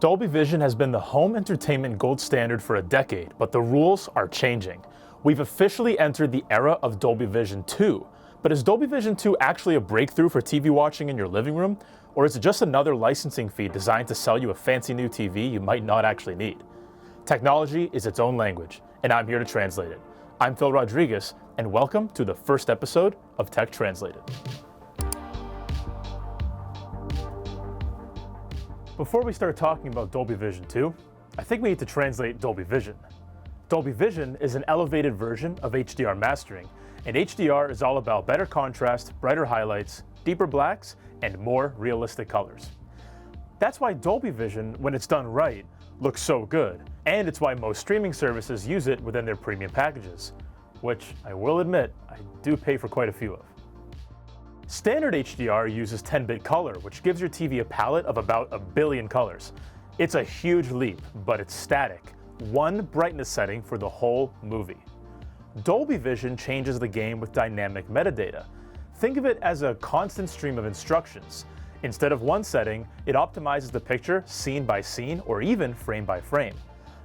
Dolby Vision has been the home entertainment gold standard for a decade, but the rules are changing. We've officially entered the era of Dolby Vision 2, but is Dolby Vision 2 actually a breakthrough for TV watching in your living room? Or is it just another licensing fee designed to sell you a fancy new TV you might not actually need? Technology is its own language, and I'm here to translate it. I'm Phil Rodrigues, and welcome to the first episode of Tech Translated. Before we start talking about Dolby Vision 2, I think we need to translate Dolby Vision. Dolby Vision is an elevated version of HDR mastering, and HDR is all about better contrast, brighter highlights, deeper blacks, and more realistic colors. That's why Dolby Vision, when it's done right, looks so good, and it's why most streaming services use it within their premium packages, which I will admit, I do pay for quite a few of. Standard HDR uses 10-bit color, which gives your TV a palette of about 1 billion colors. It's a huge leap, but it's static, one brightness setting for the whole movie. Dolby Vision changes the game with dynamic metadata. Think of it as a constant stream of instructions. Instead of one setting, it optimizes the picture scene by scene or even frame by frame.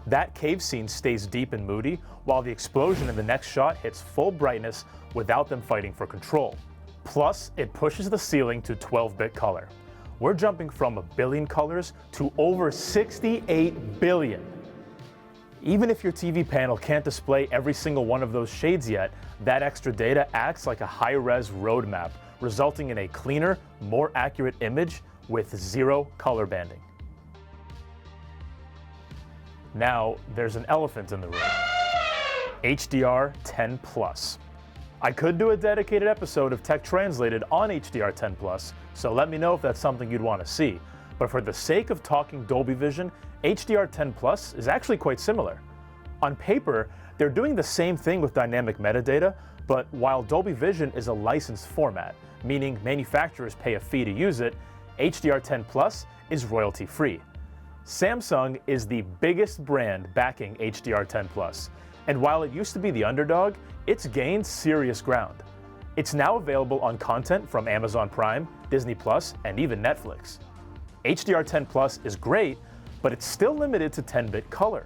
That cave scene stays deep and moody, while the explosion in the next shot hits full brightness without them fighting for control. Plus, it pushes the ceiling to 12-bit color. We're jumping from 1 billion colors to over 68 billion. Even if your TV panel can't display every single one of those shades yet, that extra data acts like a high-res roadmap, resulting in a cleaner, more accurate image with zero color banding. Now, there's an elephant in the room. HDR 10+. I could do a dedicated episode of Tech Translated on HDR 10+, so let me know if that's something you'd want to see. But for the sake of talking Dolby Vision, HDR 10+ is actually quite similar. On paper, they're doing the same thing with dynamic metadata, but while Dolby Vision is a licensed format, meaning manufacturers pay a fee to use it, HDR 10+ is royalty-free. Samsung is the biggest brand backing HDR 10+, and while it used to be the underdog, it's gained serious ground. It's now available on content from Amazon Prime, Disney+, and even Netflix. HDR 10+ is great, but it's still limited to 10-bit color.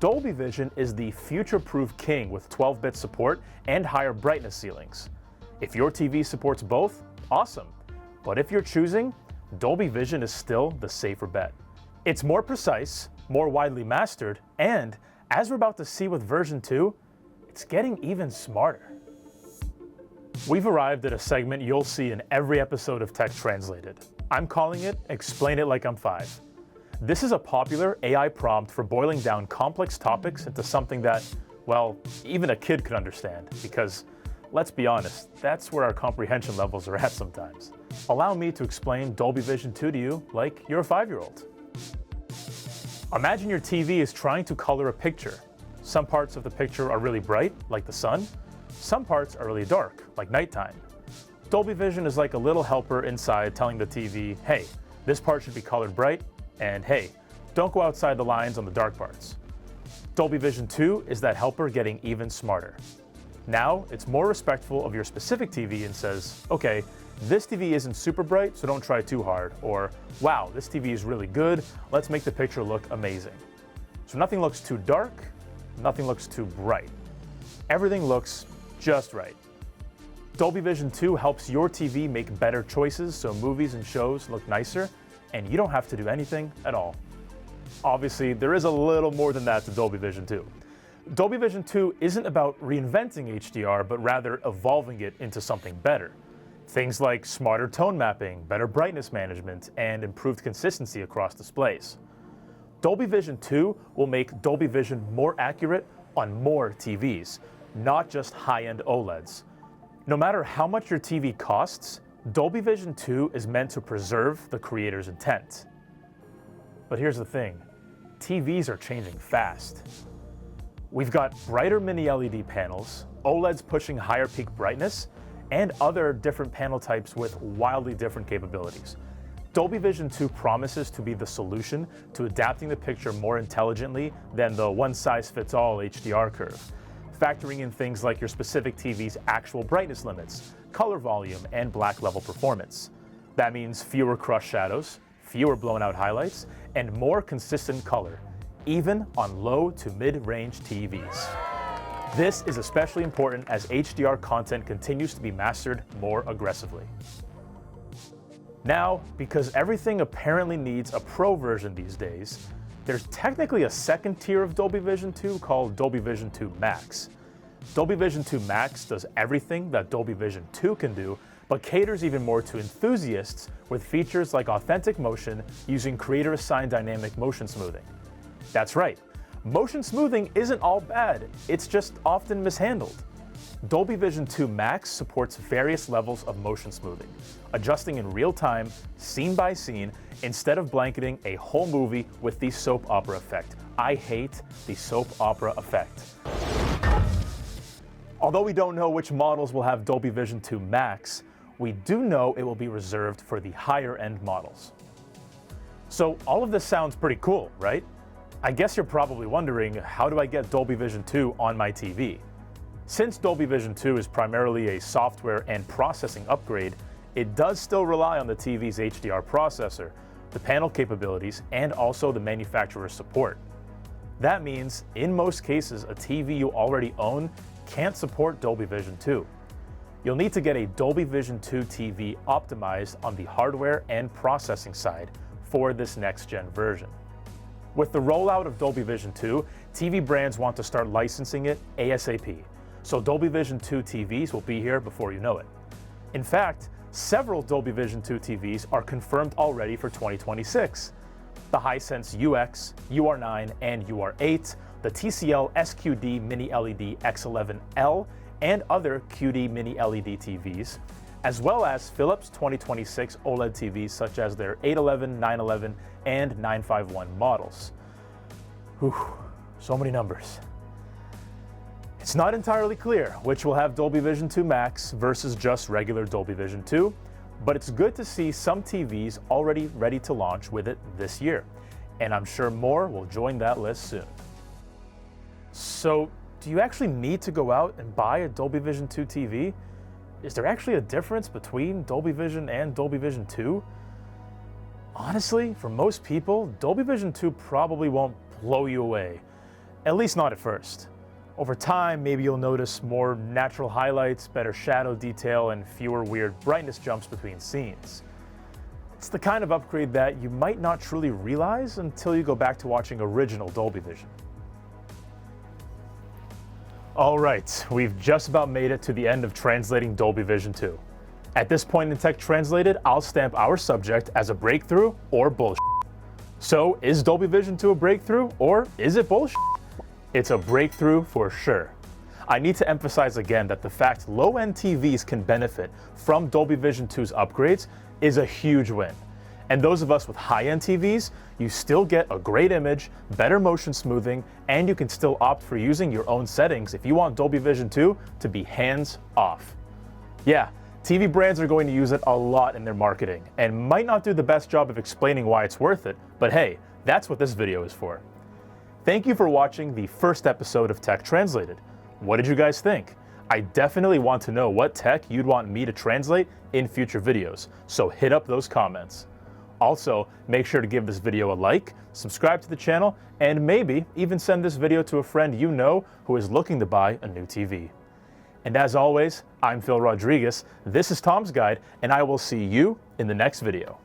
Dolby Vision is the future-proof king with 12-bit support and higher brightness ceilings. If your TV supports both, awesome. But if you're choosing, Dolby Vision is still the safer bet. It's more precise, more widely mastered, and as we're about to see with version 2, it's getting even smarter. We've arrived at a segment you'll see in every episode of Tech Translated. I'm calling it Explain It Like I'm 5. This is a popular AI prompt for boiling down complex topics into something that, well, even a kid could understand, because, let's be honest, that's where our comprehension levels are at sometimes. Allow me to explain Dolby Vision 2 to you like you're a 5-year-old. Imagine your TV is trying to color a picture. Some parts of the picture are really bright, like the sun. Some parts are really dark, like nighttime. Dolby Vision is like a little helper inside telling the TV, hey, this part should be colored bright, and hey, don't go outside the lines on the dark parts. Dolby Vision 2 is that helper getting even smarter. Now, it's more respectful of your specific TV and says, okay, this TV isn't super bright, so don't try too hard, or wow, this TV is really good, let's make the picture look amazing. So nothing looks too dark, nothing looks too bright. Everything looks just right. Dolby Vision 2 helps your TV make better choices so movies and shows look nicer, and you don't have to do anything at all. Obviously, there is a little more than that to Dolby Vision 2. Dolby Vision 2 isn't about reinventing HDR, but rather evolving it into something better. Things like smarter tone mapping, better brightness management, and improved consistency across displays. Dolby Vision 2 will make Dolby Vision more accurate on more TVs, not just high-end OLEDs. No matter how much your TV costs, Dolby Vision 2 is meant to preserve the creator's intent. But here's the thing, TVs are changing fast. We've got brighter mini LED panels, OLEDs pushing higher peak brightness, and other different panel types with wildly different capabilities. Dolby Vision 2 promises to be the solution to adapting the picture more intelligently than the one-size-fits-all HDR curve, factoring in things like your specific TV's actual brightness limits, color volume, and black level performance. That means fewer crushed shadows, fewer blown out highlights, and more consistent color, even on low to mid-range TVs. This is especially important as HDR content continues to be mastered more aggressively. Now, because everything apparently needs a pro version these days, there's technically a second tier of Dolby Vision 2 called Dolby Vision 2 Max. Dolby Vision 2 Max does everything that Dolby Vision 2 can do, but caters even more to enthusiasts with features like authentic motion using creator-assigned dynamic motion smoothing. That's right, motion smoothing isn't all bad, it's just often mishandled. Dolby Vision 2 Max supports various levels of motion smoothing, adjusting in real time, scene by scene, instead of blanketing a whole movie with the soap opera effect. I hate the soap opera effect. Although we don't know which models will have Dolby Vision 2 Max, we do know it will be reserved for the higher end models. So all of this sounds pretty cool, right? I guess you're probably wondering, how do I get Dolby Vision 2 on my TV? Since Dolby Vision 2 is primarily a software and processing upgrade, it does still rely on the TV's HDR processor, the panel capabilities, and also the manufacturer's support. That means, in most cases, a TV you already own can't support Dolby Vision 2. You'll need to get a Dolby Vision 2 TV optimized on the hardware and processing side for this next-gen version. With the rollout of Dolby Vision 2, TV brands want to start licensing it ASAP. So Dolby Vision 2 TVs will be here before you know it. In fact, several Dolby Vision 2 TVs are confirmed already for 2026. The Hisense UX, UR9, and UR8, the TCL SQD Mini LED X11L, and other QD Mini LED TVs, as well as Philips 2026 OLED TVs such as their 811, 911, and 951 models. Whew, so many numbers. It's not entirely clear which will have Dolby Vision 2 Max versus just regular Dolby Vision 2, but it's good to see some TVs already ready to launch with it this year, and I'm sure more will join that list soon. So, do you actually need to go out and buy a Dolby Vision 2 TV? Is there actually a difference between Dolby Vision and Dolby Vision 2? Honestly, for most people, Dolby Vision 2 probably won't blow you away, at least not at first. Over time, maybe you'll notice more natural highlights, better shadow detail, and fewer weird brightness jumps between scenes. It's the kind of upgrade that you might not truly realize until you go back to watching original Dolby Vision. All right, we've just about made it to the end of translating Dolby Vision 2. At this point in Tech Translated, I'll stamp our subject as a breakthrough or bullshit. So, is Dolby Vision 2 a breakthrough or is it bullshit? It's a breakthrough for sure. I need to emphasize again that the fact low-end TVs can benefit from Dolby Vision 2's upgrades is a huge win. And those of us with high-end TVs, you still get a great image, better motion smoothing, and you can still opt for using your own settings if you want Dolby Vision 2 to be hands-off. Yeah, TV brands are going to use it a lot in their marketing, and might not do the best job of explaining why it's worth it, but hey, that's what this video is for. Thank you for watching the first episode of Tech Translated. What did you guys think? I definitely want to know what tech you'd want me to translate in future videos, so hit up those comments. Also, make sure to give this video a like, subscribe to the channel, and maybe even send this video to a friend you know who is looking to buy a new TV. And as always, I'm Phil Rodrigues, this is Tom's Guide, and I will see you in the next video.